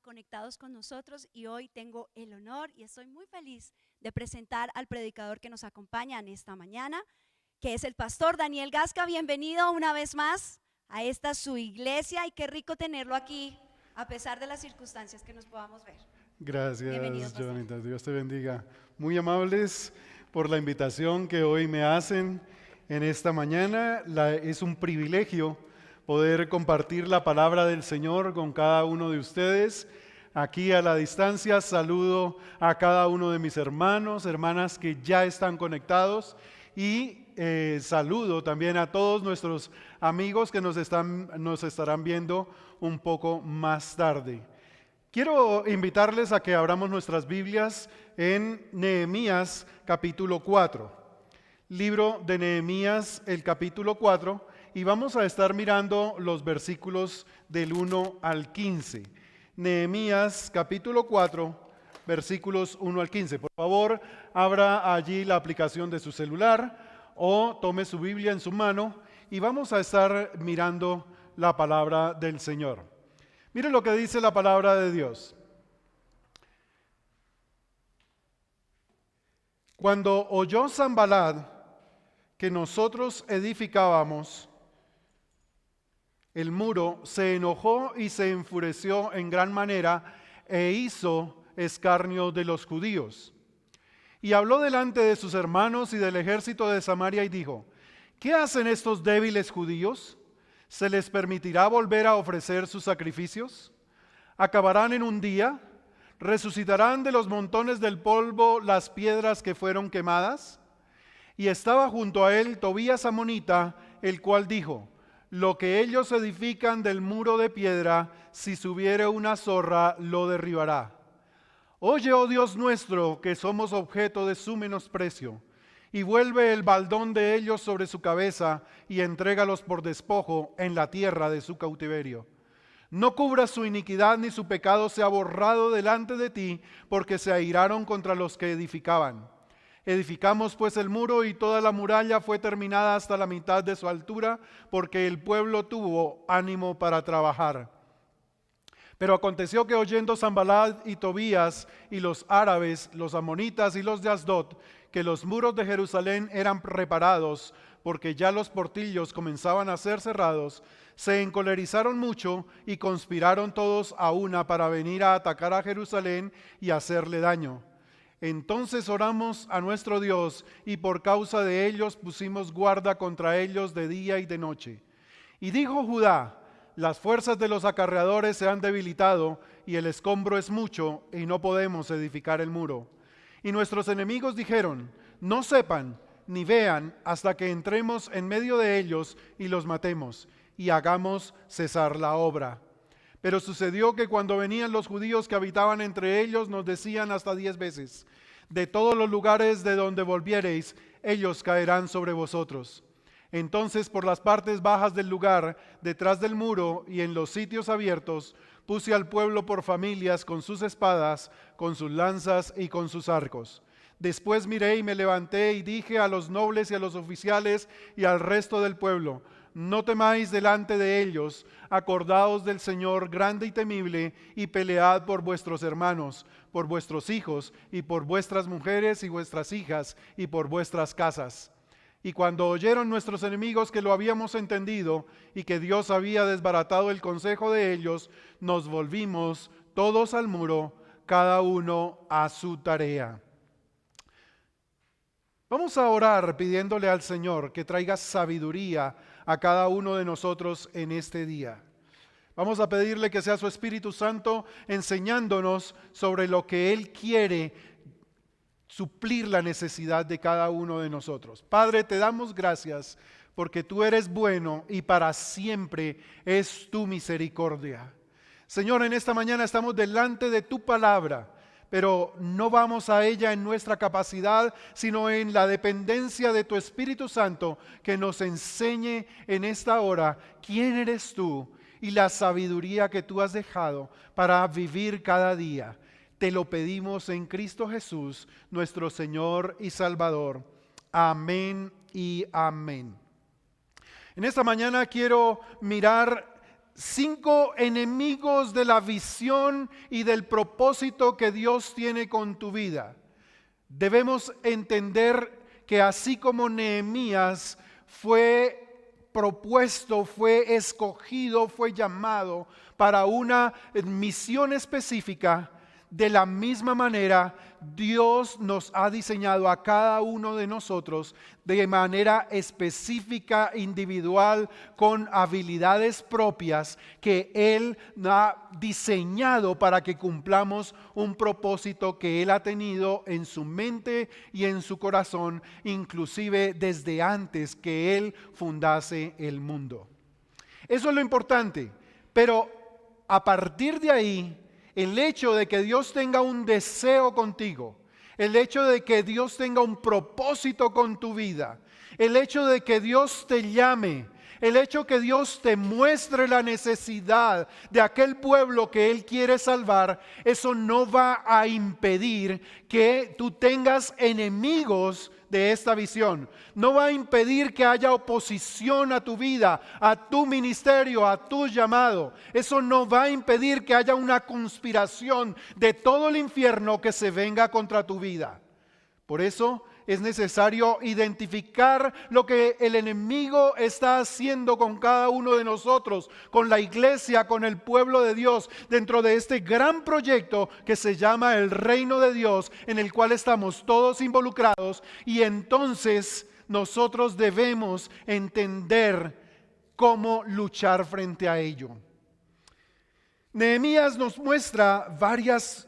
conectados con nosotros y hoy tengo el honor y estoy muy feliz de presentar al predicador que nos acompaña en esta mañana, que es el pastor Daniel Gasca. Bienvenido una vez más a esta su iglesia y qué rico tenerlo aquí a pesar de las circunstancias que nos podamos ver. Bienvenido, Gracias, pastor. Jonita. Dios te bendiga. Muy amables por la invitación que hoy me hacen en esta mañana. Es un privilegio poder compartir la palabra del Señor con cada uno de ustedes. Aquí a la distancia saludo a cada uno de mis hermanos, hermanas que ya están conectados y saludo también a todos nuestros amigos que nos estarán viendo un poco más tarde. Quiero invitarles a que abramos nuestras Biblias en Nehemías capítulo 4. Libro de Nehemías, el capítulo 4, y vamos a estar mirando los versículos del 1 al 15. Nehemías capítulo 4, versículos 1 al 15. Por favor, abra allí la aplicación de su celular o tome su Biblia en su mano y vamos a estar mirando la palabra del Señor. Mire lo que dice la palabra de Dios. Cuando oyó Sanballat que nosotros edificábamos el muro, se enojó y se enfureció en gran manera e hizo escarnio de los judíos. Y habló delante de sus hermanos y del ejército de Samaria y dijo: ¿qué hacen estos débiles judíos? ¿Se les permitirá volver a ofrecer sus sacrificios? ¿Acabarán en un día? ¿Resucitarán de los montones del polvo las piedras que fueron quemadas? Y estaba junto a él Tobías amonita, el cual dijo: lo que ellos edifican del muro de piedra, si subiere una zorra, lo derribará. Oye, oh Dios nuestro, que somos objeto de su menosprecio, y vuelve el baldón de ellos sobre su cabeza, y entrégalos por despojo en la tierra de su cautiverio. No cubras su iniquidad, ni su pecado sea borrado delante de ti, porque se airaron contra los que edificaban. Edificamos pues el muro, y toda la muralla fue terminada hasta la mitad de su altura, porque el pueblo tuvo ánimo para trabajar. Pero aconteció que oyendo Sanballat y Tobías y los árabes, los amonitas y los de Asdod, que los muros de Jerusalén eran reparados, porque ya los portillos comenzaban a ser cerrados, se encolerizaron mucho y conspiraron todos a una para venir a atacar a Jerusalén y hacerle daño. Entonces oramos a nuestro Dios, y por causa de ellos pusimos guarda contra ellos de día y de noche. Y dijo Judá: las fuerzas de los acarreadores se han debilitado, y el escombro es mucho, y no podemos edificar el muro. Y nuestros enemigos dijeron: no sepan ni vean hasta que entremos en medio de ellos y los matemos, y hagamos cesar la obra. Pero sucedió que cuando venían los judíos que habitaban entre ellos, nos decían hasta 10 veces: de todos los lugares de donde volviereis, ellos caerán sobre vosotros. Entonces, por las partes bajas del lugar, detrás del muro y en los sitios abiertos, puse al pueblo por familias con sus espadas, con sus lanzas y con sus arcos. Después miré y me levanté y dije a los nobles y a los oficiales y al resto del pueblo: no temáis delante de ellos, acordaos del Señor grande y temible, y pelead por vuestros hermanos, por vuestros hijos, y por vuestras mujeres y vuestras hijas, y por vuestras casas. Y cuando oyeron nuestros enemigos que lo habíamos entendido, y que Dios había desbaratado el consejo de ellos, nos volvimos todos al muro, cada uno a su tarea. Vamos a orar pidiéndole al Señor que traiga sabiduría a cada uno de nosotros en este día. Vamos a pedirle que sea su Espíritu Santo enseñándonos sobre lo que Él quiere suplir la necesidad de cada uno de nosotros. Padre, te damos gracias porque tú eres bueno y para siempre es tu misericordia. Señor, en esta mañana estamos delante de tu palabra, pero no vamos a ella en nuestra capacidad, sino en la dependencia de tu Espíritu Santo, que nos enseñe en esta hora quién eres tú y la sabiduría que tú has dejado para vivir cada día. Te lo pedimos en Cristo Jesús, nuestro Señor y Salvador. Amén y amén. En esta mañana quiero mirar 5 enemigos de la visión y del propósito que Dios tiene con tu vida. Debemos entender que así como Nehemías fue propuesto, fue escogido, fue llamado para una misión específica, de la misma manera Dios nos ha diseñado a cada uno de nosotros de manera específica, individual, con habilidades propias que Él ha diseñado para que cumplamos un propósito que Él ha tenido en su mente y en su corazón, inclusive desde antes que Él fundase el mundo. Eso es lo importante, pero a partir de ahí, el hecho de que Dios tenga un deseo contigo, el hecho de que Dios tenga un propósito con tu vida, el hecho de que Dios te llame, el hecho que Dios te muestre la necesidad de aquel pueblo que Él quiere salvar, eso no va a impedir que tú tengas enemigos de esta visión. No va a impedir que haya oposición a tu vida, a tu ministerio, a tu llamado. Eso no va a impedir que haya una conspiración de todo el infierno que se venga contra tu vida. Por eso es necesario identificar lo que el enemigo está haciendo con cada uno de nosotros, con la iglesia, con el pueblo de Dios, dentro de este gran proyecto que se llama el reino de Dios, en el cual estamos todos involucrados, y entonces nosotros debemos entender cómo luchar frente a ello. Nehemías nos muestra varios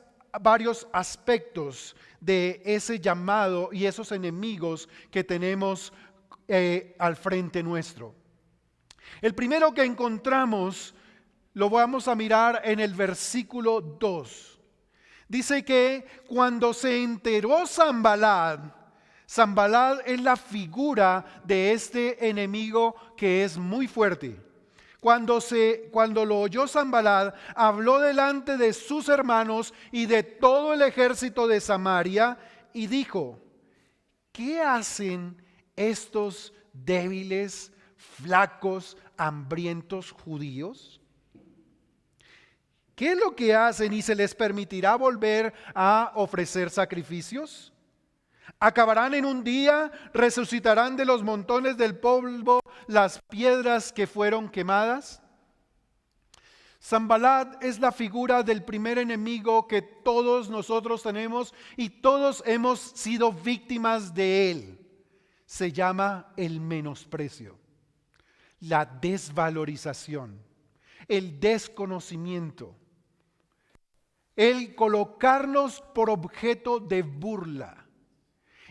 aspectos de ese llamado y esos enemigos que tenemos al frente nuestro. El primero que encontramos lo vamos a mirar en el versículo 2. Dice que cuando se enteró Sanballat es la figura de este enemigo que es muy fuerte. Cuando lo oyó Sanballat, habló delante de sus hermanos y de todo el ejército de Samaria y dijo: ¿qué hacen estos débiles, flacos, hambrientos judíos? ¿Qué es lo que hacen y se les permitirá volver a ofrecer sacrificios? ¿Acabarán en un día? ¿Resucitarán de los montones del polvo las piedras que fueron quemadas? Sanballat es la figura del primer enemigo que todos nosotros tenemos y todos hemos sido víctimas de él. Se llama el menosprecio, la desvalorización, el desconocimiento, el colocarnos por objeto de burla.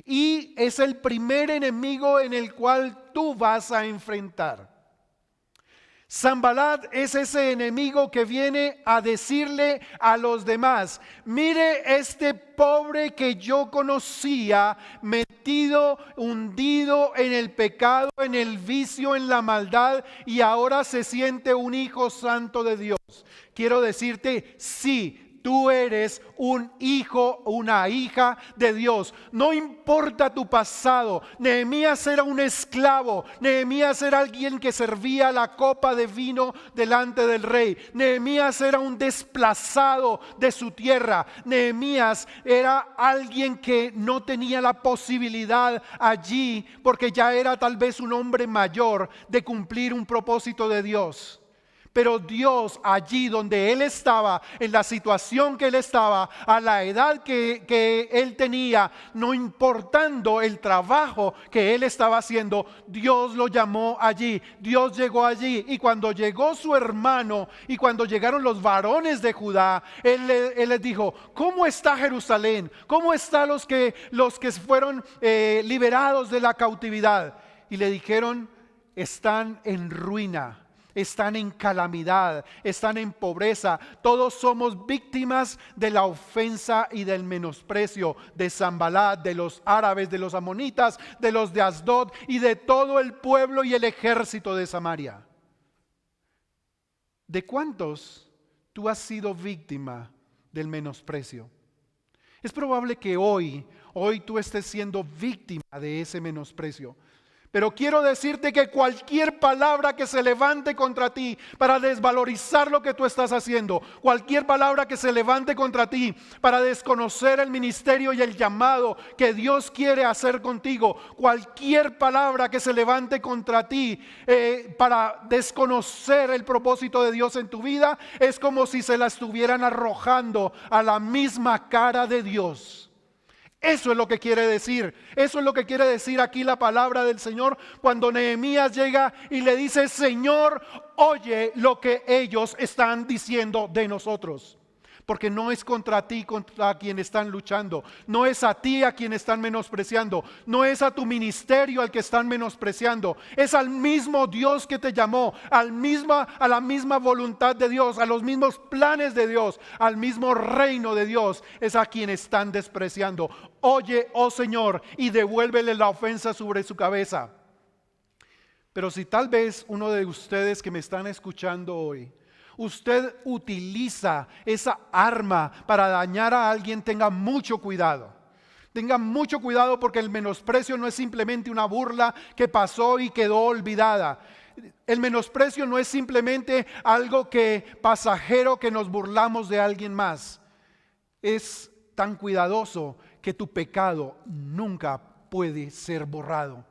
Y es el primer enemigo en el cual tú vas a enfrentar. Sanballat es ese enemigo que viene a decirle a los demás: mire este pobre que yo conocía, metido, hundido en el pecado, en el vicio, en la maldad, y ahora se siente un hijo santo de Dios. Quiero decirte, sí, tú eres un hijo, una hija de Dios. No importa tu pasado. Nehemías era un esclavo. Nehemías era alguien que servía la copa de vino delante del rey. Nehemías era un desplazado de su tierra. Nehemías era alguien que no tenía la posibilidad allí, porque ya era tal vez un hombre mayor, de cumplir un propósito de Dios. Pero Dios, allí donde él estaba, en la situación que él estaba, a la edad que él tenía, no importando el trabajo que él estaba haciendo, Dios lo llamó allí. Dios llegó allí, y cuando llegó su hermano y cuando llegaron los varones de Judá, él les dijo: ¿cómo está Jerusalén? ¿Cómo están los que fueron liberados de la cautividad? Y le dijeron: están en ruina, están en calamidad, están en pobreza. Todos somos víctimas de la ofensa y del menosprecio de Sanballat, de los árabes, de los amonitas, de los de Asdod y de todo el pueblo y el ejército de Samaria. ¿De cuántos tú has sido víctima del menosprecio? Es probable que hoy tú estés siendo víctima de ese menosprecio. Pero quiero decirte que cualquier palabra que se levante contra ti para desvalorizar lo que tú estás haciendo, cualquier palabra que se levante contra ti para desconocer el ministerio y el llamado que Dios quiere hacer contigo, cualquier palabra que se levante contra ti para desconocer el propósito de Dios en tu vida, es como si se la estuvieran arrojando a la misma cara de Dios. Eso es lo que quiere decir. Eso es lo que quiere decir aquí la palabra del Señor cuando Nehemías llega y le dice: Señor, oye lo que ellos están diciendo de nosotros. Porque no es contra ti, contra quien están luchando. No es a ti a quien están menospreciando. No es a tu ministerio al que están menospreciando. Es al mismo Dios que te llamó, a la misma voluntad de Dios, a los mismos planes de Dios, al mismo reino de Dios. Es a quien están despreciando. Oye, oh Señor, y devuélvele la ofensa sobre su cabeza. Pero si tal vez uno de ustedes que me están escuchando hoy, usted utiliza esa arma para dañar a alguien, tenga mucho cuidado. Tenga mucho cuidado, porque el menosprecio no es simplemente una burla que pasó y quedó olvidada. El menosprecio no es simplemente algo pasajero que nos burlamos de alguien más. Es tan cuidadoso que tu pecado nunca puede ser borrado.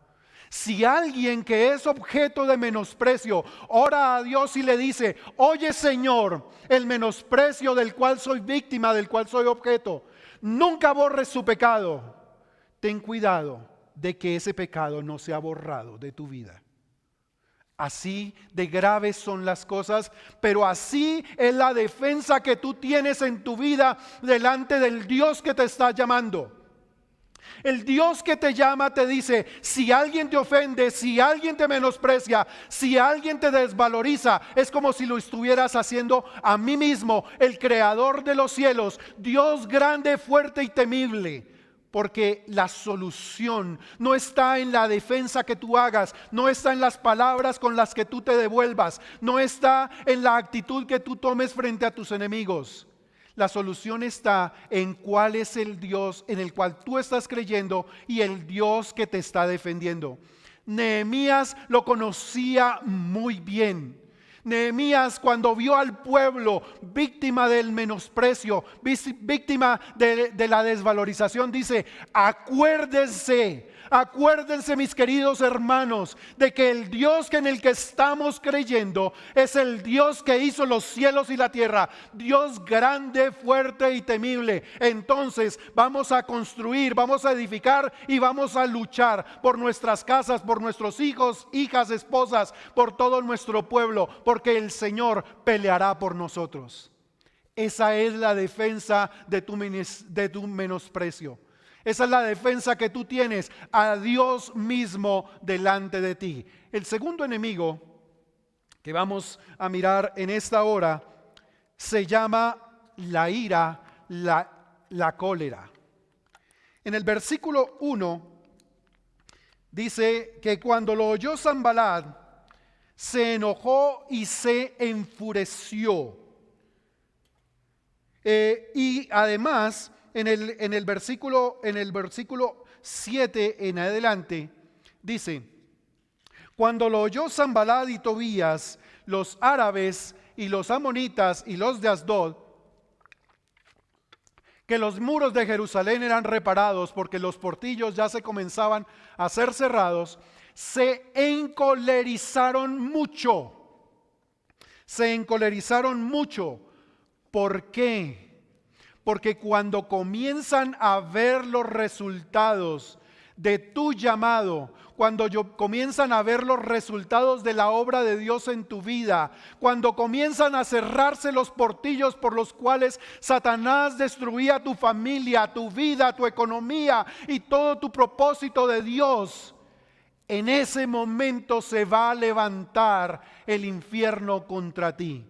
Si alguien que es objeto de menosprecio ora a Dios y le dice: oye Señor, el menosprecio del cual soy víctima, del cual soy objeto, nunca borres su pecado, ten cuidado de que ese pecado no sea borrado de tu vida. Así de graves son las cosas, pero así es la defensa que tú tienes en tu vida delante del Dios que te está llamando. El Dios que te llama te dice: si alguien te ofende, si alguien te menosprecia, si alguien te desvaloriza, es como si lo estuvieras haciendo a mí mismo, el creador de los cielos, Dios grande, fuerte y temible. Porque la solución no está en la defensa que tú hagas, no está en las palabras con las que tú te devuelvas, no está en la actitud que tú tomes frente a tus enemigos. La solución está en cuál es el Dios en el cual tú estás creyendo y el Dios que te está defendiendo. Nehemías lo conocía muy bien. Nehemías, cuando vio al pueblo víctima del menosprecio, víctima de la desvalorización, dice: acuérdense, mis queridos hermanos, de que el Dios en el que estamos creyendo es el Dios que hizo los cielos y la tierra, Dios grande, fuerte y temible. Entonces vamos a construir, vamos a edificar y vamos a luchar por nuestras casas, por nuestros hijos, hijas, esposas, por todo nuestro pueblo, porque el Señor peleará por nosotros. Esa es la defensa de tu menosprecio. Esa es la defensa que tú tienes a Dios mismo delante de ti. El segundo enemigo que vamos a mirar en esta hora se llama la ira, la cólera. En el versículo 1 dice que cuando lo oyó Sanbalat, se enojó y se enfureció. Y además, en el versículo 7 en adelante, dice: cuando lo oyó Sanbalat y Tobías, los árabes y los amonitas y los de Asdod, que los muros de Jerusalén eran reparados porque los portillos ya se comenzaban a ser cerrados, se encolerizaron mucho. Se encolerizaron mucho. ¿Por qué? Porque cuando comienzan a ver los resultados de tu llamado, cuando comienzan a ver los resultados de la obra de Dios en tu vida, cuando comienzan a cerrarse los portillos por los cuales Satanás destruía tu familia, tu vida, tu economía y todo tu propósito de Dios, en ese momento se va a levantar el infierno contra ti.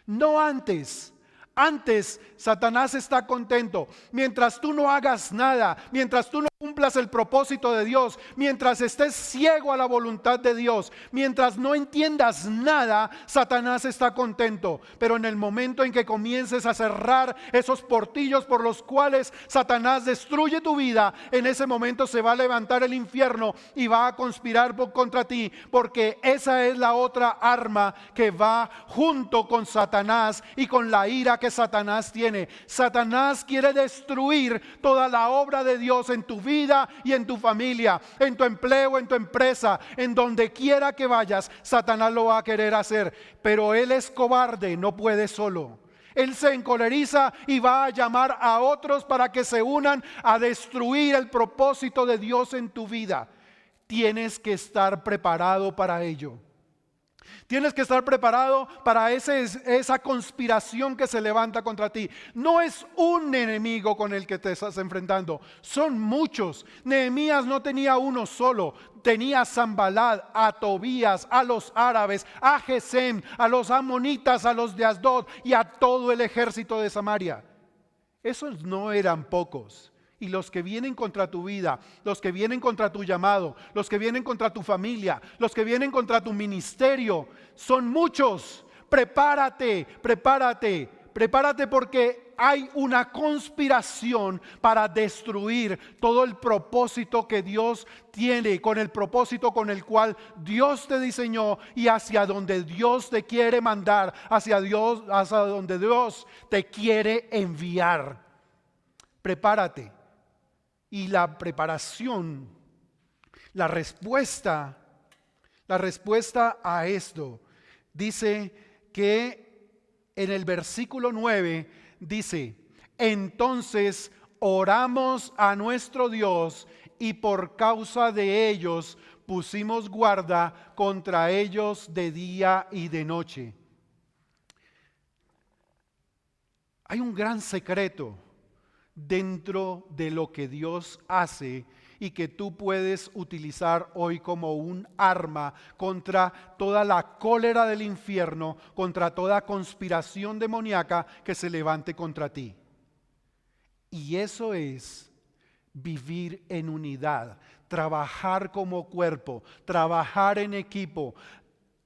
No antes. Antes Satanás está contento. Mientras tú no hagas nada, mientras tú no cumplas cumplas el propósito de Dios, mientras estés ciego a la voluntad de Dios, mientras no entiendas nada, Satanás está contento. Pero en el momento en que comiences a cerrar esos portillos por los cuales Satanás destruye tu vida, en ese momento se va a levantar el infierno y va a conspirar contra ti, porque esa es la otra arma que va junto con Satanás y con la ira que Satanás tiene. Satanás quiere destruir toda la obra de Dios en tu vida y en tu familia, en tu empleo, en tu empresa, en donde quiera que vayas. Satanás lo va a querer hacer, pero él es cobarde, no puede solo. Él se encoleriza y va a llamar a otros para que se unan a destruir el propósito de Dios en tu vida. Tienes que estar preparado para ello. Tienes que estar preparado para esa conspiración que se levanta contra ti. No es un enemigo con el que te estás enfrentando, son muchos. Nehemías no tenía uno solo, tenía a Sanballat, a Tobías, a los árabes, a Gesem, a los amonitas, a los de Asdod y a todo el ejército de Samaria. Esos no eran pocos. Y los que vienen contra tu vida, los que vienen contra tu llamado, los que vienen contra tu familia, los que vienen contra tu ministerio, son muchos. Prepárate, prepárate, prepárate, porque hay una conspiración para destruir todo el propósito que Dios tiene, con el propósito con el cual Dios te diseñó y hacia donde Dios te quiere mandar, hacia donde Dios te quiere enviar. Prepárate. Y la preparación, la respuesta a esto, dice que en el versículo 9, dice: entonces oramos a nuestro Dios y por causa de ellos pusimos guarda contra ellos de día y de noche. Hay un gran secreto dentro de lo que Dios hace y que tú puedes utilizar hoy como un arma contra toda la cólera del infierno, contra toda conspiración demoníaca que se levante contra ti. Y eso es vivir en unidad, trabajar como cuerpo, trabajar en equipo,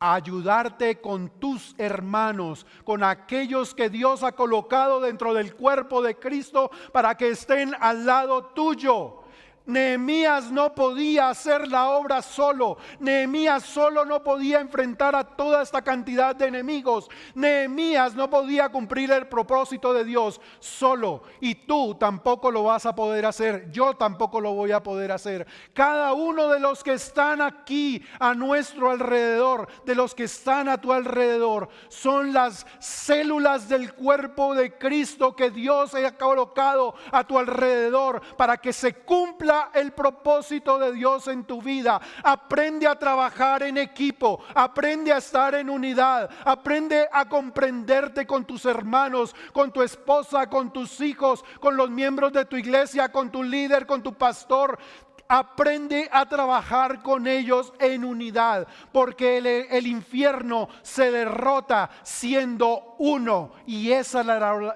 ayudarte con tus hermanos, con aquellos que Dios ha colocado dentro del cuerpo de Cristo para que estén al lado tuyo. Nehemías no podía hacer la obra solo. Nehemías solo no podía enfrentar a toda esta cantidad de enemigos. Nehemías no podía cumplir el propósito de Dios solo. Y tú tampoco lo vas a poder hacer. Yo tampoco lo voy a poder hacer. Cada uno de los que están aquí a nuestro alrededor, de los que están a tu alrededor, son las células del cuerpo de Cristo que Dios ha colocado a tu alrededor para que se cumpla el propósito de Dios en tu vida. Aprende a trabajar en equipo, aprende a estar en unidad, aprende a comprenderte con tus hermanos, con tu esposa, con tus hijos, con los miembros de tu iglesia, con tu líder, con tu pastor. Aprende a trabajar con ellos en unidad, porque el infierno se derrota siendo uno, y esa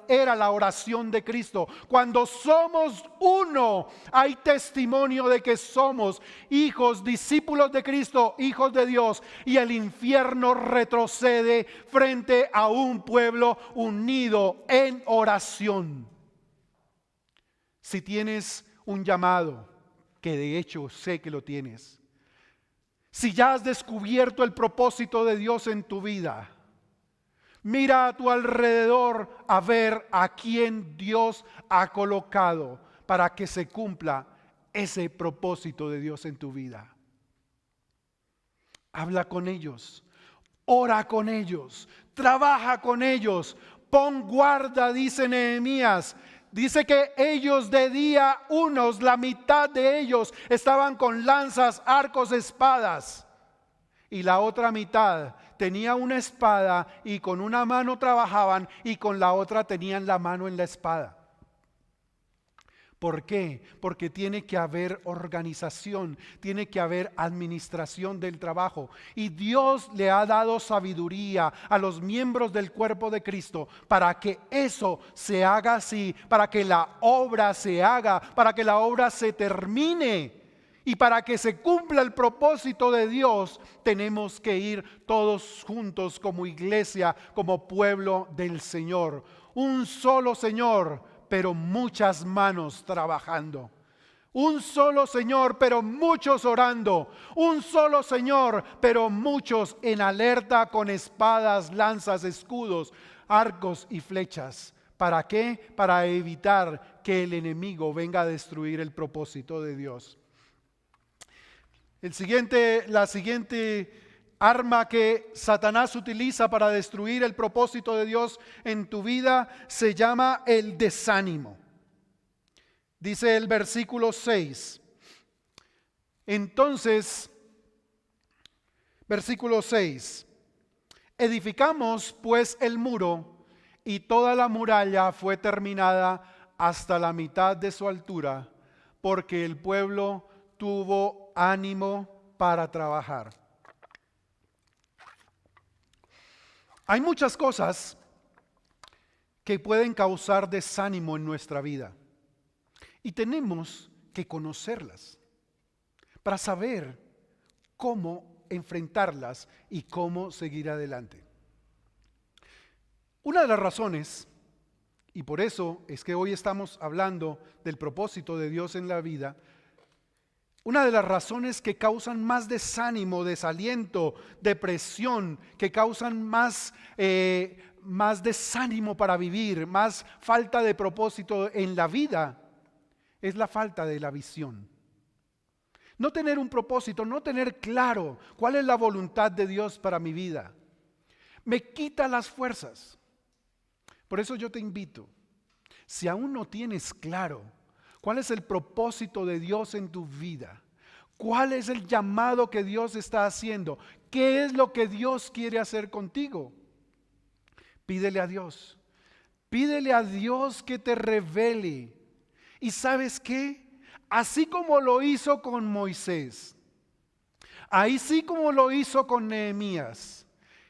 era la oración de Cristo. Cuando somos uno, hay testimonio de que somos hijos, discípulos de Cristo, hijos de Dios, y el infierno retrocede frente a un pueblo unido en oración. Si tienes un llamado, que de hecho sé que lo tienes, si ya has descubierto el propósito de Dios en tu vida, mira a tu alrededor a ver a quién Dios ha colocado para que se cumpla ese propósito de Dios en tu vida. Habla con ellos, ora con ellos, trabaja con ellos, pon guarda, dice Nehemías. Dice que ellos de día, unos, la mitad de ellos estaban con lanzas, arcos, espadas. Y la otra mitad tenía una espada y con una mano trabajaban y con la otra tenían la mano en la espada. ¿Por qué? Porque tiene que haber organización, tiene que haber administración del trabajo. Y Dios le ha dado sabiduría a los miembros del cuerpo de Cristo para que eso se haga así, para que la obra se haga, para que la obra se termine. Y para que se cumpla el propósito de Dios, tenemos que ir todos juntos como iglesia, como pueblo del Señor. Un solo Señor, pero muchas manos trabajando. Un solo Señor, pero muchos orando. Un solo Señor, pero muchos en alerta con espadas, lanzas, escudos, arcos y flechas. ¿Para qué? Para evitar que el enemigo venga a destruir el propósito de Dios. La siguiente arma que Satanás utiliza para destruir el propósito de Dios en tu vida se llama el desánimo. Dice el versículo 6. Entonces, versículo 6. Edificamos pues el muro y toda la muralla fue terminada hasta la mitad de su altura, porque el pueblo tuvo ánimo para trabajar. Hay muchas cosas que pueden causar desánimo en nuestra vida y tenemos que conocerlas para saber cómo enfrentarlas y cómo seguir adelante. Una de las razones, y por eso es que hoy estamos hablando del propósito de Dios en la vida, una de las razones que causan más desánimo, desaliento, depresión, que causan más desánimo para vivir, más falta de propósito en la vida, es la falta de la visión. No tener un propósito, no tener claro cuál es la voluntad de Dios para mi vida, me quita las fuerzas. Por eso yo te invito, si aún no tienes claro ¿cuál es el propósito de Dios en tu vida? ¿Cuál es el llamado que Dios está haciendo? ¿Qué es lo que Dios quiere hacer contigo? Pídele a Dios. Pídele a Dios que te revele. ¿Y sabes qué? Así como lo hizo con Moisés, así como lo hizo con Nehemías,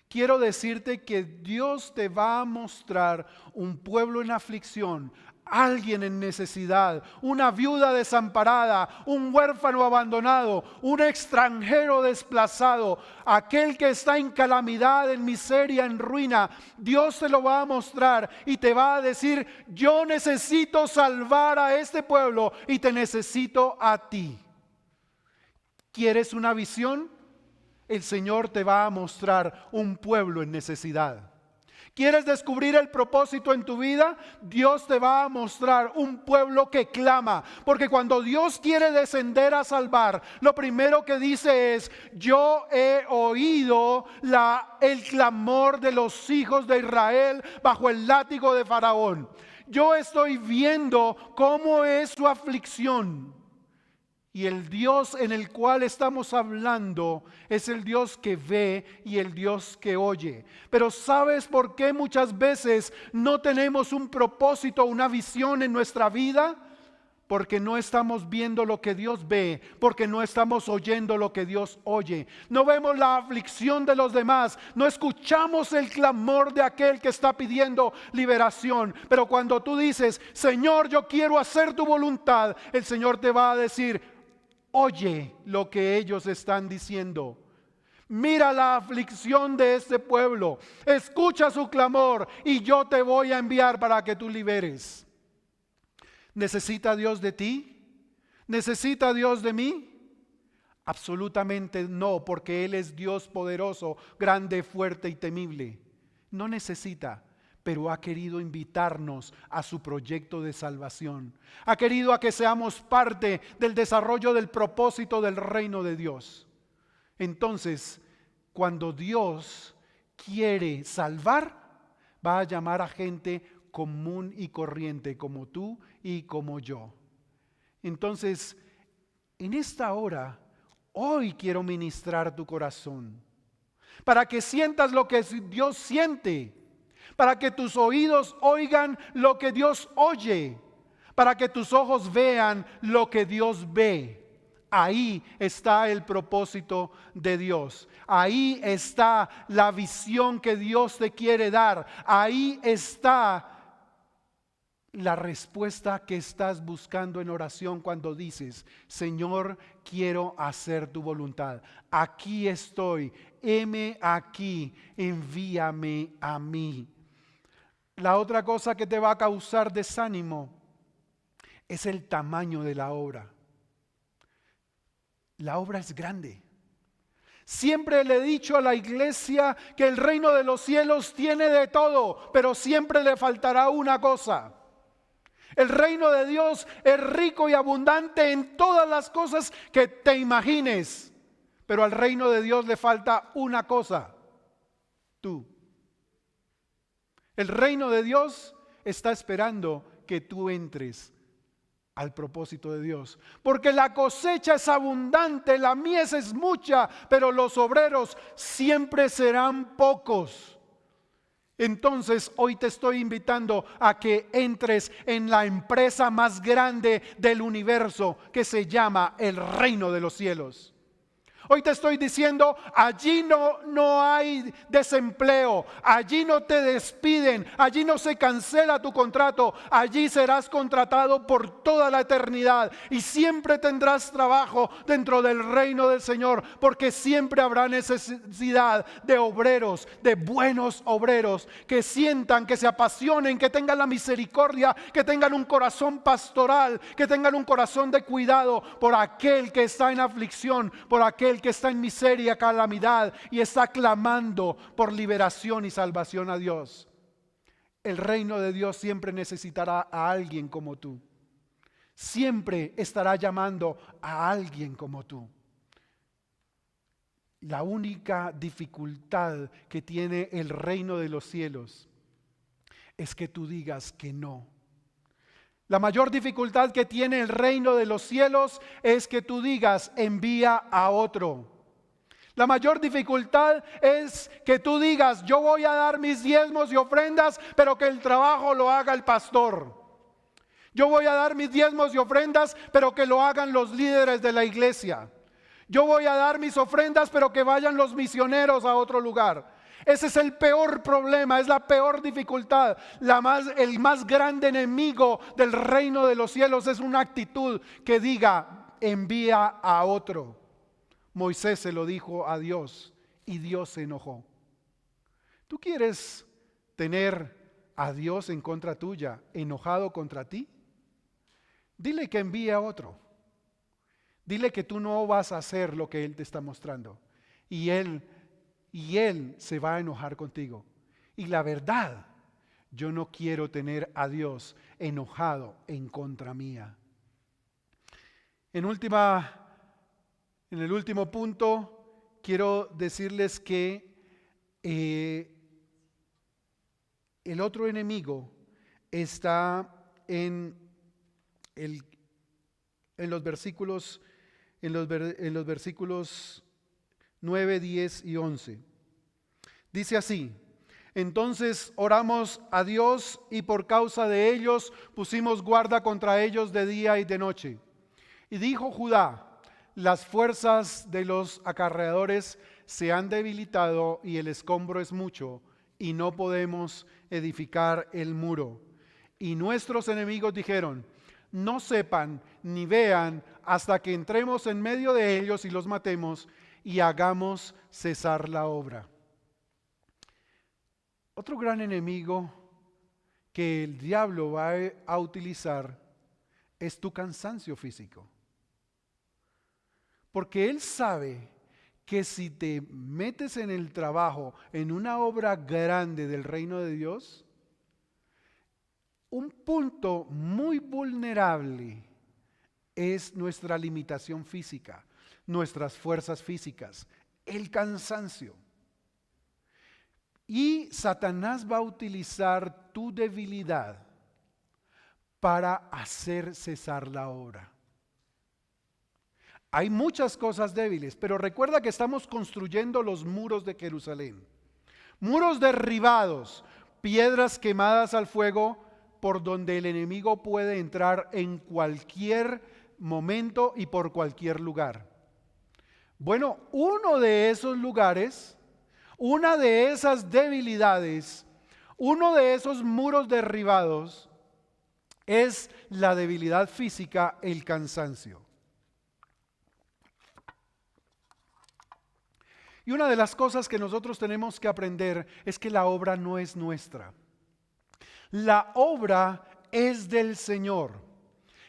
quiero decirte que Dios te va a mostrar un pueblo en aflicción, alguien en necesidad, una viuda desamparada, un huérfano abandonado, un extranjero desplazado, aquel que está en calamidad, en miseria, en ruina. Dios te lo va a mostrar y te va a decir: yo necesito salvar a este pueblo y te necesito a ti. ¿Quieres una visión? El Señor te va a mostrar un pueblo en necesidad. ¿Quieres descubrir el propósito en tu vida? Dios te va a mostrar un pueblo que clama. Porque cuando Dios quiere descender a salvar, lo primero que dice es: yo he oído el clamor de los hijos de Israel bajo el látigo de Faraón. Yo estoy viendo cómo es su aflicción. Y el Dios en el cual estamos hablando es el Dios que ve y el Dios que oye. Pero ¿sabes por qué muchas veces no tenemos un propósito, una visión en nuestra vida? Porque no estamos viendo lo que Dios ve, porque no estamos oyendo lo que Dios oye. No vemos la aflicción de los demás, no escuchamos el clamor de aquel que está pidiendo liberación. Pero cuando tú dices: Señor, yo quiero hacer tu voluntad, el Señor te va a decir: oye lo que ellos están diciendo. Mira la aflicción de este pueblo. Escucha su clamor y yo te voy a enviar para que tú liberes. ¿Necesita Dios de ti? ¿Necesita Dios de mí? Absolutamente no, porque Él es Dios poderoso, grande, fuerte y temible. No necesita. Pero ha querido invitarnos a su proyecto de salvación. Ha querido a que seamos parte del desarrollo del propósito del reino de Dios. Entonces, cuando Dios quiere salvar, va a llamar a gente común y corriente como tú y como yo. Entonces, en esta hora, hoy quiero ministrar tu corazón para que sientas lo que Dios siente. Para que tus oídos oigan lo que Dios oye, para que tus ojos vean lo que Dios ve. Ahí está el propósito de Dios. Ahí está la visión que Dios te quiere dar. Ahí está la respuesta que estás buscando en oración cuando dices: Señor, quiero hacer tu voluntad. Aquí estoy, heme aquí, envíame a mí. La otra cosa que te va a causar desánimo es el tamaño de la obra. La obra es grande. Siempre le he dicho a la iglesia que el reino de los cielos tiene de todo, pero siempre le faltará una cosa. El reino de Dios es rico y abundante en todas las cosas que te imagines, pero al reino de Dios le falta una cosa: tú. El reino de Dios está esperando que tú entres al propósito de Dios, porque la cosecha es abundante, la mies es mucha, pero los obreros siempre serán pocos. Entonces hoy te estoy invitando a que entres en la empresa más grande del universo, que se llama el reino de los cielos. Hoy te estoy diciendo, allí no hay desempleo, allí no te despiden, allí no se cancela tu contrato, allí serás contratado por toda la eternidad y siempre tendrás trabajo dentro del reino del Señor, porque siempre habrá necesidad de obreros, de buenos obreros, que sientan, que se apasionen, que tengan la misericordia, que tengan un corazón pastoral, que tengan un corazón de cuidado por aquel que está en aflicción, por aquel que está en miseria, calamidad y está clamando por liberación y salvación a Dios. El reino de Dios siempre necesitará a alguien como tú. Siempre estará llamando a alguien como tú. La única dificultad que tiene el reino de los cielos es que tú digas que no. La mayor dificultad que tiene el reino de los cielos es que tú digas: envía a otro. La mayor dificultad es que tú digas: yo voy a dar mis diezmos y ofrendas, pero que el trabajo lo haga el pastor. Yo voy a dar mis diezmos y ofrendas, pero que lo hagan los líderes de la iglesia. Yo voy a dar mis ofrendas, pero que vayan los misioneros a otro lugar. Ese es el peor problema, es la peor dificultad. El más grande enemigo del reino de los cielos es una actitud que diga: envía a otro. Moisés se lo dijo a Dios y Dios se enojó. ¿Tú quieres tener a Dios en contra tuya, enojado contra ti? Dile que envíe a otro. Dile que tú no vas a hacer lo que Él te está mostrando. Y Él se va a enojar contigo. Y la verdad, yo no quiero tener a Dios enojado en contra mía. En el último punto, quiero decirles que el otro enemigo está en los versículos 9, 10 y 11. Dice así: entonces oramos a Dios y por causa de ellos pusimos guarda contra ellos de día y de noche. Y dijo Judá: las fuerzas de los acarreadores se han debilitado y el escombro es mucho y no podemos edificar el muro. Y nuestros enemigos dijeron: no sepan ni vean hasta que entremos en medio de ellos y los matemos y hagamos cesar la obra. Otro gran enemigo que el diablo va a utilizar es tu cansancio físico. Porque él sabe que si te metes en el trabajo, en una obra grande del reino de Dios, un punto muy vulnerable es nuestra limitación física, nuestras fuerzas físicas, el cansancio. Y Satanás va a utilizar tu debilidad para hacer cesar la obra. Hay muchas cosas débiles, pero recuerda que estamos construyendo los muros de Jerusalén. Muros derribados, piedras quemadas al fuego, por donde el enemigo puede entrar en cualquier momento y por cualquier lugar. Bueno, uno de esos lugares, una de esas debilidades, uno de esos muros derribados es la debilidad física, el cansancio. Y una de las cosas que nosotros tenemos que aprender es que la obra no es nuestra. La obra es del Señor.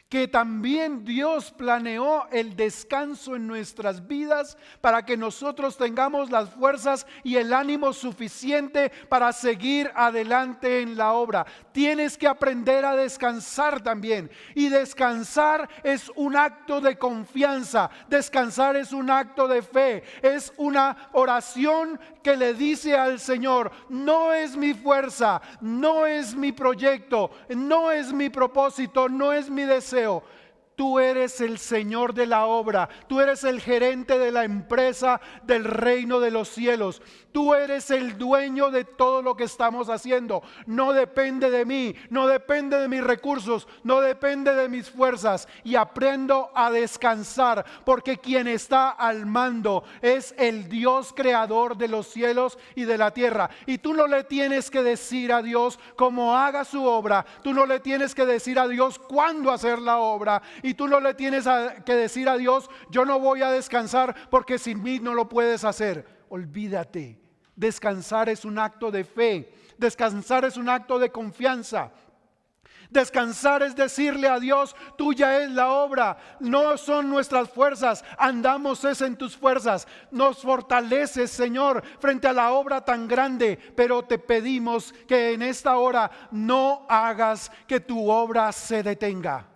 Que también Dios planeó el descanso en nuestras vidas para que nosotros tengamos las fuerzas y el ánimo suficiente para seguir adelante en la obra. Tienes que aprender a descansar también. Y descansar es un acto de confianza. Descansar es un acto de fe. Es una oración que le dice al Señor: no es mi fuerza, no es mi proyecto, no es mi propósito, no es mi deseo. Tú eres el Señor de la obra, tú eres el gerente de la empresa del reino de los cielos. Tú eres el dueño de todo lo que estamos haciendo. No depende de mí, no depende de mis recursos, no depende de mis fuerzas. Y aprendo a descansar porque quien está al mando es el Dios creador de los cielos y de la tierra. Y tú no le tienes que decir a Dios cómo haga su obra. Tú no le tienes que decir a Dios cuándo hacer la obra. Y tú no le tienes que decir a Dios: yo no voy a descansar porque sin mí no lo puedes hacer. Olvídate. Descansar es un acto de fe. Descansar es un acto de confianza. Descansar es decirle a Dios: tuya es la obra, no son nuestras fuerzas, andamos es en tus fuerzas. Nos fortaleces, Señor, frente a la obra tan grande, pero te pedimos que en esta hora no hagas que tu obra se detenga.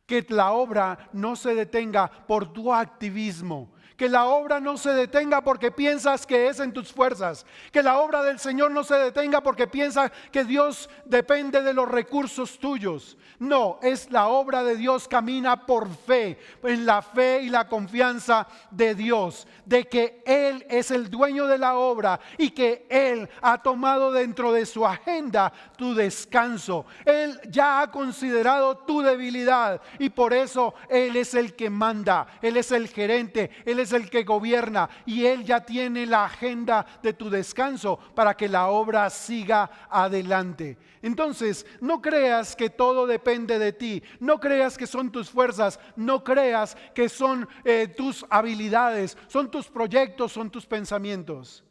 Que la obra no se detenga por tu activismo. Que la obra no se detenga porque piensas que es en tus fuerzas. Que la obra del Señor no se detenga porque piensas que Dios depende de los recursos tuyos. No, es la obra de Dios, camina por fe, en la fe y la confianza de Dios, de que Él es el dueño de la obra y que Él ha tomado dentro de su agenda tu descanso. Él ya ha considerado tu debilidad y por eso Él es el que manda, Él es el gerente, Él es el que gobierna y Él ya tiene la agenda de tu descanso para que la obra siga adelante. Entonces, no creas que todo depende de ti, no creas que son tus fuerzas, no creas que son tus habilidades, son tus proyectos, son tus pensamientos.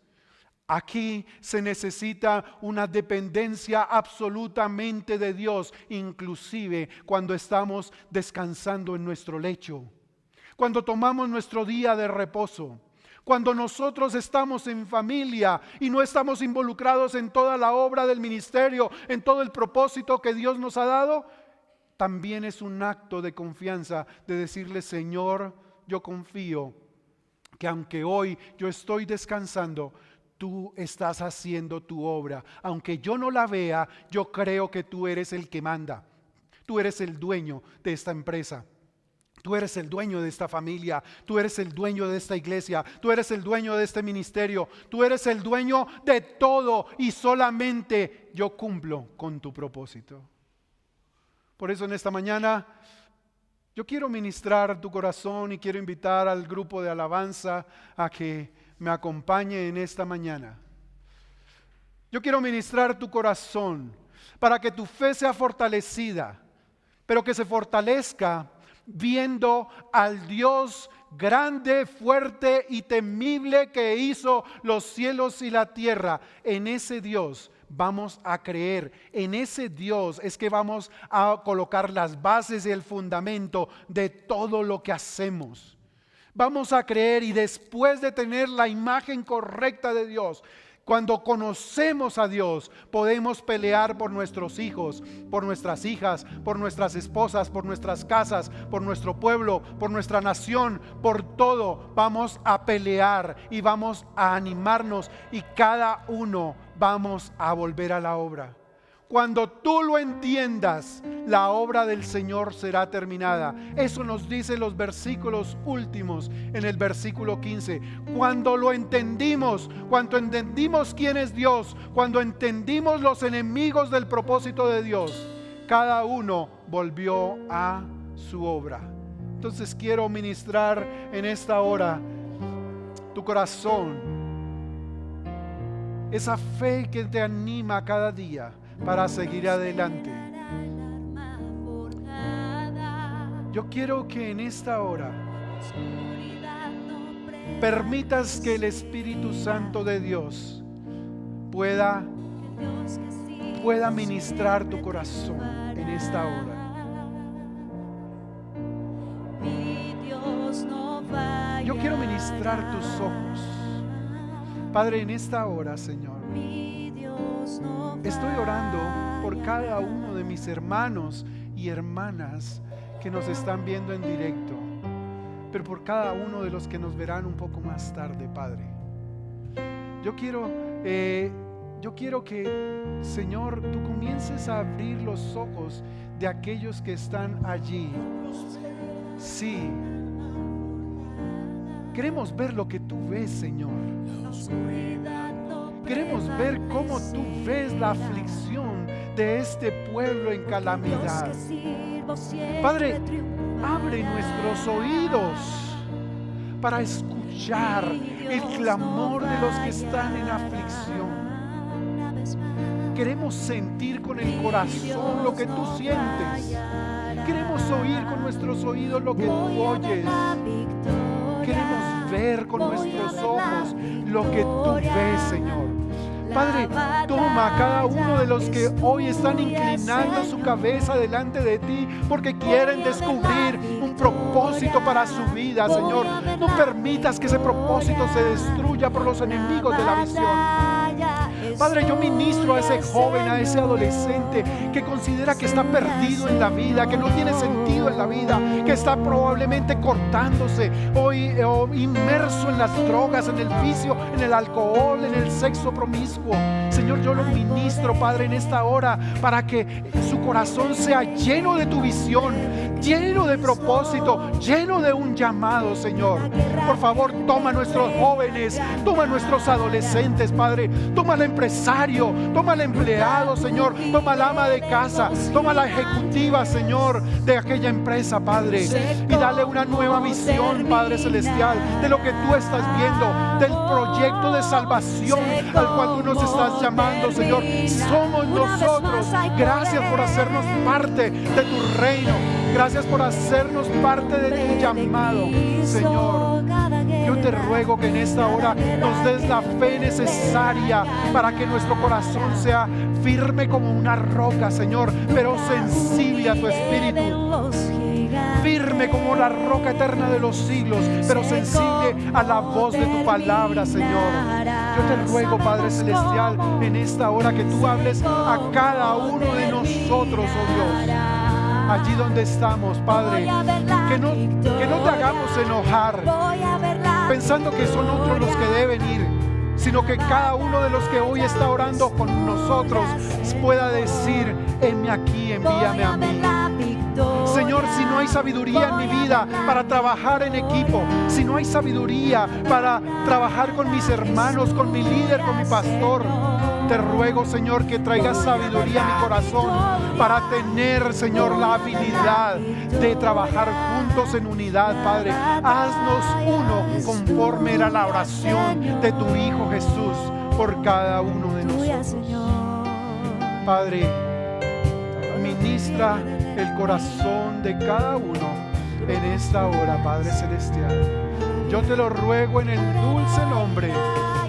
Aquí se necesita una dependencia absolutamente de Dios, inclusive cuando estamos descansando en nuestro lecho, cuando tomamos nuestro día de reposo. Cuando nosotros estamos en familia y no estamos involucrados en toda la obra del ministerio, en todo el propósito que Dios nos ha dado, también es un acto de confianza de decirle: Señor, yo confío que aunque hoy yo estoy descansando, tú estás haciendo tu obra. Aunque yo no la vea, yo creo que tú eres el que manda. Tú eres el dueño de esta empresa. Tú eres el dueño de esta familia, tú eres el dueño de esta iglesia, tú eres el dueño de este ministerio, tú eres el dueño de todo y solamente yo cumplo con tu propósito. Por eso en esta mañana yo quiero ministrar tu corazón y quiero invitar al grupo de alabanza a que me acompañe en esta mañana. Yo quiero ministrar tu corazón para que tu fe sea fortalecida, pero que se fortalezca viendo al Dios grande, fuerte y temible que hizo los cielos y la tierra. En ese Dios vamos a creer, en ese Dios es que vamos a colocar las bases y el fundamento de todo lo que hacemos. Vamos a creer y después de tener la imagen correcta de Dios, cuando conocemos a Dios, podemos pelear por nuestros hijos, por nuestras hijas, por nuestras esposas, por nuestras casas, por nuestro pueblo, por nuestra nación, por todo. Vamos a pelear y vamos a animarnos y cada uno vamos a volver a la obra. Cuando tú lo entiendas, la obra del Señor será terminada. Eso nos dice los versículos últimos en el versículo 15. Cuando lo entendimos, cuando entendimos quién es Dios, cuando entendimos los enemigos del propósito de Dios, cada uno volvió a su obra. Entonces quiero ministrar en esta hora tu corazón, esa fe que te anima cada día para seguir adelante. Yo quiero que en esta hora permitas que el Espíritu Santo de Dios pueda ministrar tu corazón en esta hora. Yo quiero ministrar tus ojos. Padre, en esta hora, Señor, estoy orando por cada uno de mis hermanos y hermanas que nos están viendo en directo, pero por cada uno de los que nos verán un poco más tarde, Padre. Yo quiero que, Señor, tú comiences a abrir los ojos de aquellos que están allí. Sí, queremos ver lo que tú ves, Señor. Queremos ver cómo tú ves la aflicción de este pueblo en calamidad. Padre, abre nuestros oídos para escuchar el clamor de los que están en aflicción. Queremos sentir con el corazón lo que tú sientes. Queremos oír con nuestros oídos lo que tú oyes. Queremos ver con nuestros ojos lo que tú ves, Señor. Padre, toma a cada uno de los que hoy están inclinando su cabeza delante de ti porque quieren descubrir un propósito para su vida, Señor. No permitas que ese propósito se destruya por los enemigos de la visión. Padre, yo ministro a ese joven, a ese adolescente que considera que está perdido en la vida, que no tiene sentido en la vida, que está probablemente cortándose hoy inmerso en las drogas, en el vicio, en el alcohol, en el sexo promiscuo. Señor, yo lo ministro, Padre, en esta hora para que su corazón sea lleno de tu visión, lleno de propósito, lleno de un llamado, Señor. Por favor, toma a nuestros jóvenes, toma a nuestros adolescentes, Padre, toma al empresario, toma al empleado, Señor, toma al ama de casa, toma a la ejecutiva, Señor, de aquella empresa, Padre, y dale una nueva visión, Padre Celestial, de lo que tú estás viendo, del proyecto de salvación al cual tú nos estás llamando, Señor. Somos nosotros. Gracias por hacernos parte de tu reino. Gracias por hacernos parte de tu llamado, Señor. Yo te ruego que en esta hora nos des la fe necesaria para que nuestro corazón sea firme como una roca, Señor, pero sensible a tu espíritu. Firme como la roca eterna de los siglos, pero sensible a la voz de tu palabra, Señor. Yo te ruego, Padre Celestial, en esta hora que tú hables a cada uno de nosotros, oh Dios. Allí donde estamos, Padre, que no te hagamos enojar pensando que son otros los que deben ir, sino que cada uno de los que hoy está orando con nosotros pueda decir: heme aquí, envíame a mí. Señor, si no hay sabiduría en mi vida para trabajar en equipo, si no hay sabiduría para trabajar con mis hermanos, con mi líder, con mi pastor, te ruego, Señor, que traigas sabiduría a mi corazón para tener, Señor, la habilidad de trabajar juntos en unidad, Padre. Haznos uno conforme era la oración de tu Hijo Jesús por cada uno de nosotros. Padre, ministra el corazón de cada uno en esta hora, Padre Celestial. Yo te lo ruego en el dulce nombre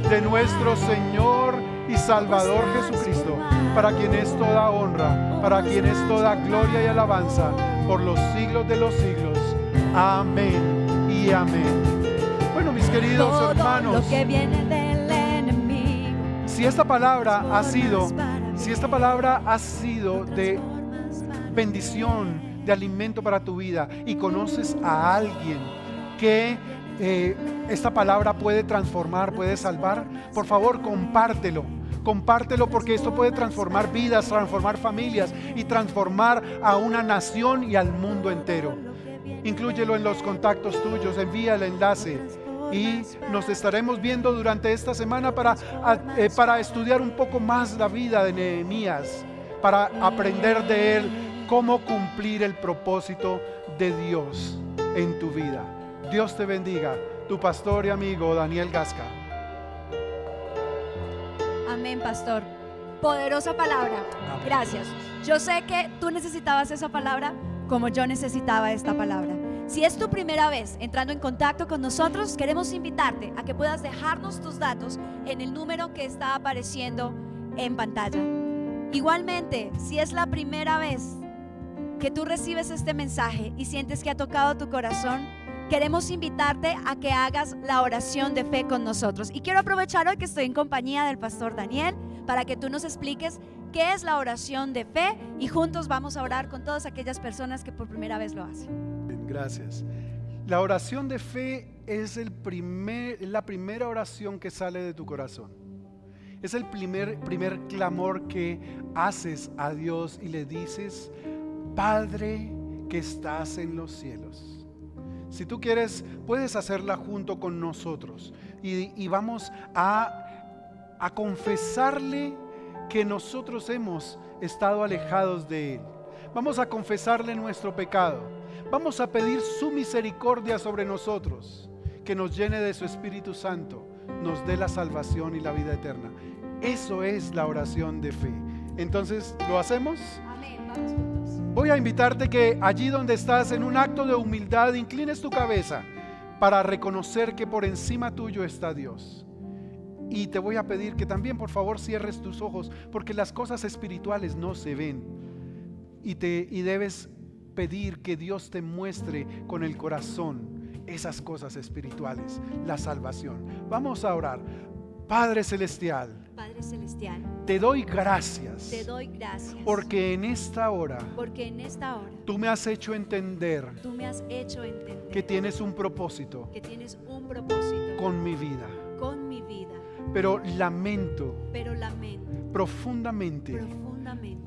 de nuestro Señor y Salvador Jesucristo, para quien es toda honra, para quien es toda gloria y alabanza por los siglos de los siglos. Amén y amén. Bueno, mis queridos hermanos, si esta palabra ha sido de bendición, de alimento para tu vida, y conoces a alguien que esta palabra puede transformar, puede salvar, por favor compártelo compártelo, porque esto puede transformar vidas, transformar familias y transformar a una nación y al mundo entero. Inclúyelo en los contactos tuyos, envía el enlace y nos estaremos viendo durante esta semana para estudiar un poco más la vida de Nehemías, para aprender de él cómo cumplir el propósito de Dios en tu vida. Dios te bendiga. Tu pastor y amigo Daniel Gasca. Amén, pastor. Poderosa palabra. Amén. Gracias. Yo sé que tú necesitabas esa palabra como yo necesitaba esta palabra. Si es tu primera vez entrando en contacto con nosotros, queremos invitarte a que puedas dejarnos tus datos en el número que está apareciendo en pantalla. Igualmente, si es la primera vez que tú recibes este mensaje y sientes que ha tocado tu corazón, queremos invitarte a que hagas la oración de fe con nosotros. Y quiero aprovechar hoy que estoy en compañía del pastor Daniel para que tú nos expliques qué es la oración de fe y juntos vamos a orar con todas aquellas personas que por primera vez lo hacen. Bien, gracias. La oración de fe es la primera oración que sale de tu corazón. Es el primer clamor que haces a Dios y le dices: Padre que estás en los cielos. Si tú quieres, puedes hacerla junto con nosotros y vamos a confesarle que nosotros hemos estado alejados de Él. Vamos a confesarle nuestro pecado. Vamos a pedir su misericordia sobre nosotros, que nos llene de su Espíritu Santo, nos dé la salvación y la vida eterna. Eso es la oración de fe. Entonces, ¿lo hacemos? Amén. Vamos juntos. Voy a invitarte que allí donde estás, en un acto de humildad, inclines tu cabeza para reconocer que por encima tuyo está Dios. Y te voy a pedir que también, por favor, cierres tus ojos, porque las cosas espirituales no se ven. Y debes pedir que Dios te muestre con el corazón esas cosas espirituales, la salvación. Vamos a orar. Padre Celestial, te doy gracias, porque en esta hora tú me has hecho entender que tienes un propósito con mi vida. Pero lamento profundamente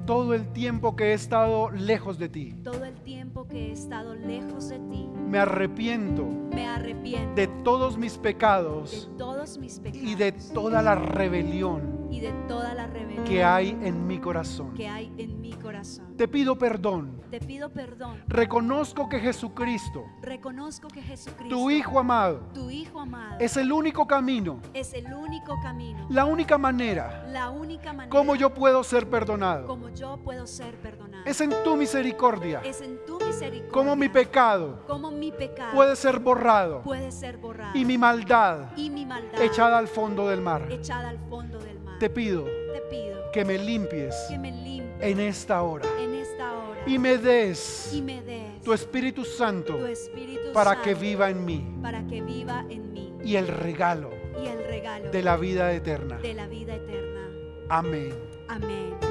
todo el tiempo que he estado lejos de ti. Me arrepiento de todos mis pecados y de toda la rebelión que hay en mi corazón. Te pido perdón. Reconozco que Jesucristo, tu Hijo amado, es el único camino, la única manera como yo puedo ser perdonado. Es en tu misericordia como mi pecado puede ser borrado y mi maldad echada al fondo del mar. Te pido que me limpies en esta hora y me des tu Espíritu Santo para que viva en mí y el regalo de la vida eterna. Amén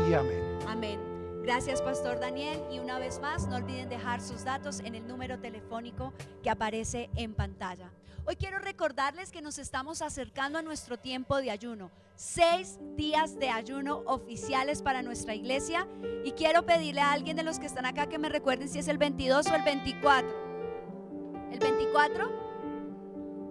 y amén. Amén. Gracias, Pastor Daniel. Y una vez más, no olviden dejar sus datos en el número telefónico que aparece en pantalla. Hoy quiero recordarles que nos estamos acercando a nuestro tiempo de ayuno. 6 días de ayuno oficiales para nuestra iglesia. Y quiero pedirle a alguien de los que están acá que me recuerden si es el 22 o el 24. ¿El 24?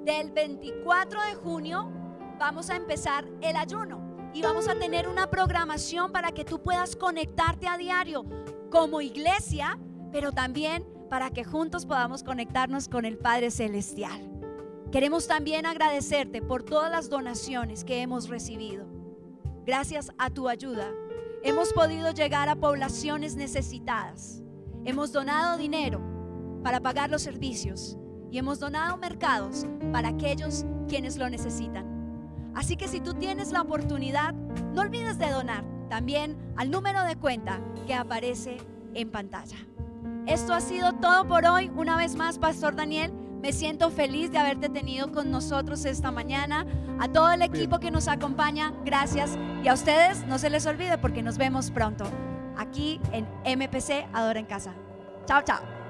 Del 24 de junio vamos a empezar el ayuno. Y vamos a tener una programación para que tú puedas conectarte a diario como iglesia, pero también para que juntos podamos conectarnos con el Padre Celestial. Queremos también agradecerte por todas las donaciones que hemos recibido. Gracias a tu ayuda, hemos podido llegar a poblaciones necesitadas. Hemos donado dinero para pagar los servicios y hemos donado mercados para aquellos quienes lo necesitan. Así que si tú tienes la oportunidad, no olvides de donar también al número de cuenta que aparece en pantalla. Esto ha sido todo por hoy. Una vez más, Pastor Daniel, me siento feliz de haberte tenido con nosotros esta mañana. A todo el equipo que nos acompaña, gracias. Y a ustedes, no se les olvide porque nos vemos pronto aquí en MPC Adora en Casa. Chao, chao.